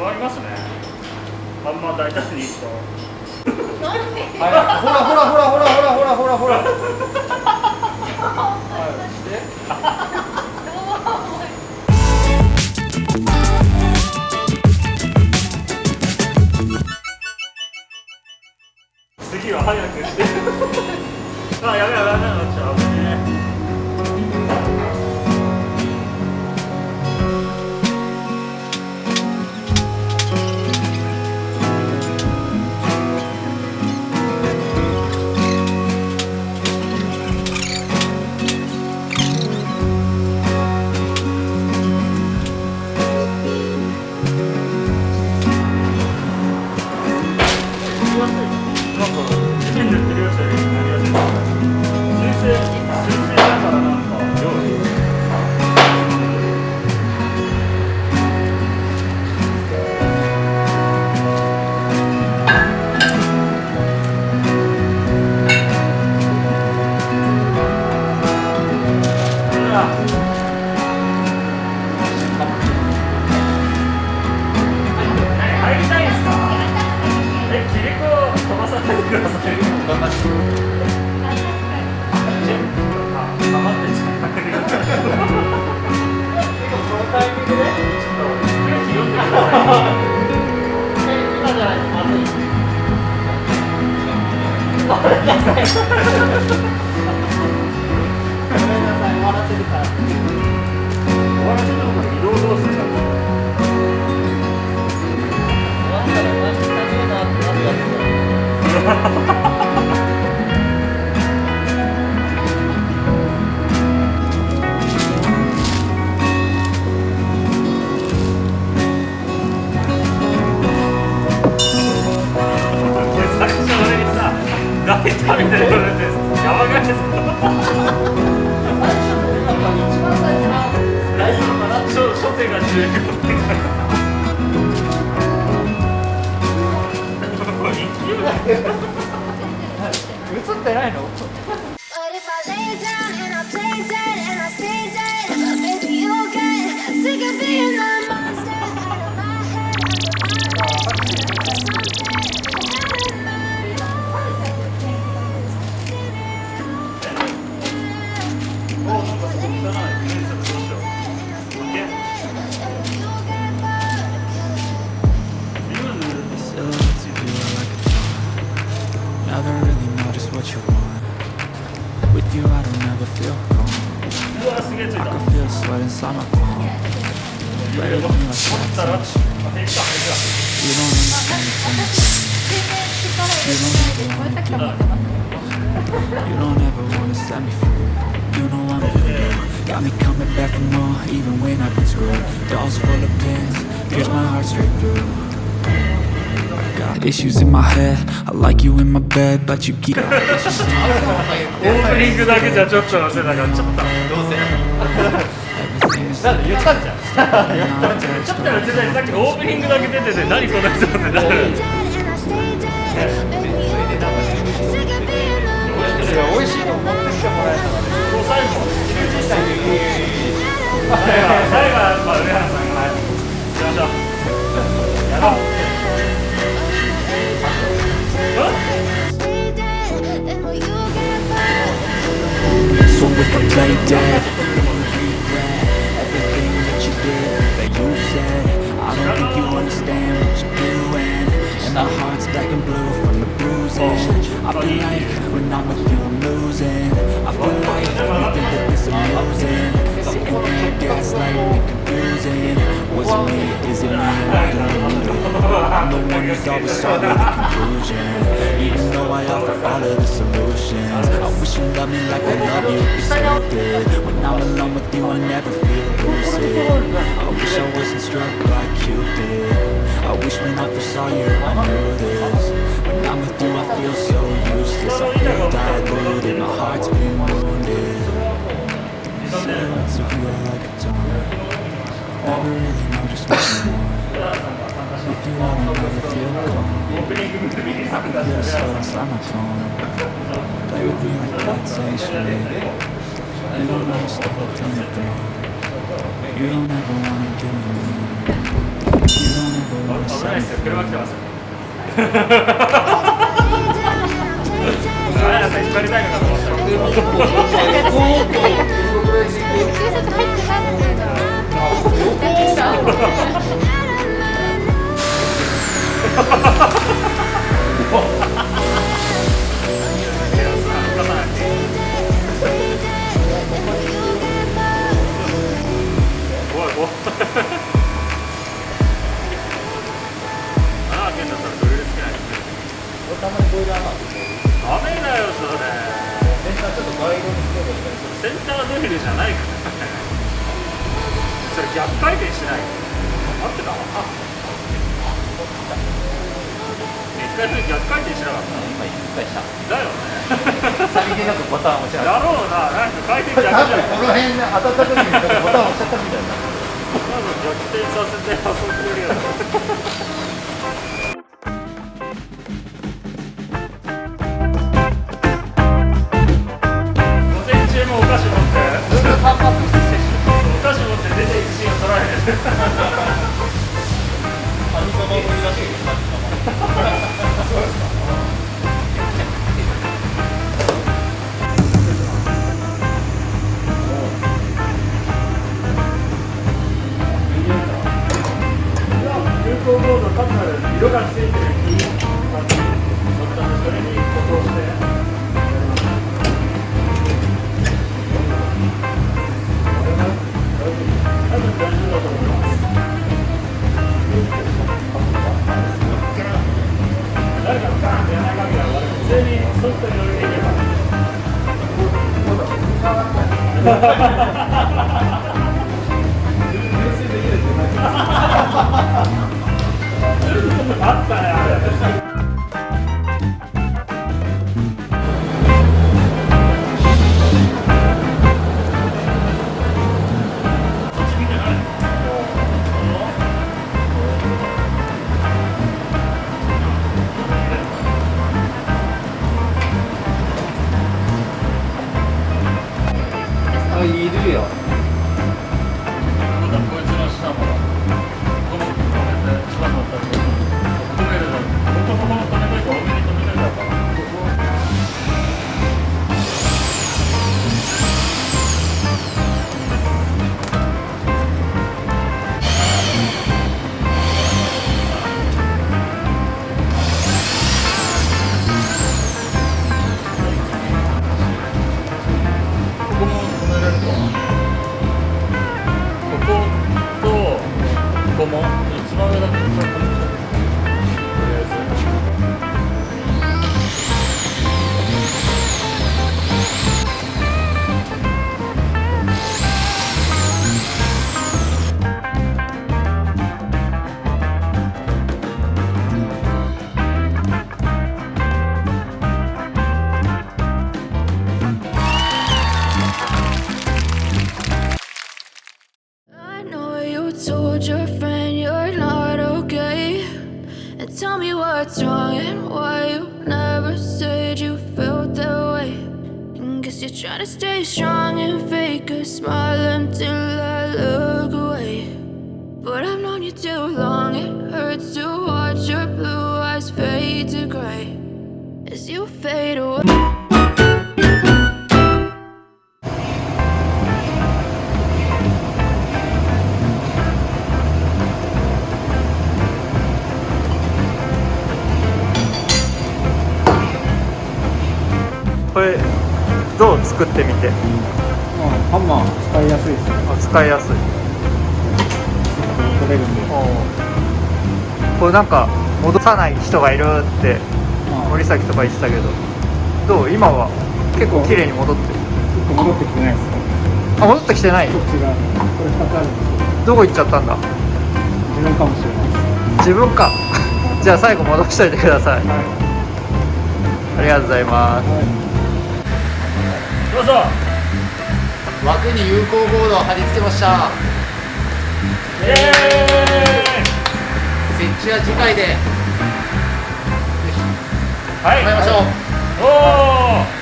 ありますね。あんま大胆にいくと。ほらほらほらほらほらほらほらほら。次は早くして。あ、やべやべやべ、なっちゃうね。映ってないの？Issues in my head, I like you in my bed, but you keep オープニングだけじゃちょっと忘れなかった。どうせなんで言ったんじゃん。ちょっと忘れない。さっきオープニングだけ出てて何この人ってなる。美味しいの持ってきてもらえたので、最後はまあ上原さんが行きましょう。やろう。So if I play dead, everything that you did, that you said, I don't think you understand what you're doing. And my heart's black and blue from the bruising. I feel like when I'm with you I'm losing. I feel like you think that this amusing. Sitting there gaslighting and confusing. Was it me? Is it me? I don't know. I'm the one who's always solving the conclusion. Even though I offer all of the solutions, I wish you loved me like I love you, it's stupid. When I'm alone with you I never feel lucid. I wish I wasn't struck by Cupid. I wish when I first saw you I knew this. When I'm with you I feel so useless. I feel diluted, my heart's been wounded. Silhouettes of you are like a dawn. Never really know just what you want. With you I don't ever feel calm. I can feel the sweat inside my palm. Play with me like cats any string. You don't understand the pain of pain. You don't ever wanna give me. You don't ever wanna ないですよ、車来てますよ。あやさん引っ張りたいのかと思ったら。たまにボイラーなんですよ。ダメだよそれ。センターちょっとガイドにしてもいいですか。センタードリルじゃないから。それ逆回転してない。合ってた？一回それ逆回転しなかった。今一回した。だよね。さりげなくボタン押しちゃう。だろうな。なんか回転逆じゃん。この辺で当たった時にボタン押しちゃったみたいな。まず逆転させて遊んでるよ。お菓子持ってお菓子持って出て一シーンを取られてる。神様もいらしいです。そうですか。有効ボード単なる色がついてるキーが乗ったんで、それに塗装して。誰かがガーンってやらない限りは普通にソフトに乗りでいけば。あったねあれ。いるよ。こいつの下もこの止めて下のったり止めるのここの止めといて多めに止めといたからここも一番上だけ止めてとりあえず。Told your friend you're not okay, and tell me what's wrong and why you never said you felt that way. And guess you're trying to stay strong and fake a smile until I look away. But I've known you too long, it hurts to watch your blue eyes fade to gray as you fade away. これどう作ってみて。ハンマー使いやすいですね。使いやすい。取れるんで。これなんか戻さない人がいるって森崎とか言ってたけど、どう今は結構綺麗に戻ってる。結構戻ってきてないですね。あ、戻ってきてない。こっちがこれ2つあるんですけど。どこ行っちゃったんだ。自分かもしれないです。自分か。じゃあ最後戻しといてください。はい。ありがとうございます。どうぞ。枠に有効ボードを貼り付けました。イエーイ。設置は次回で。はい。頑張りましょう。おお。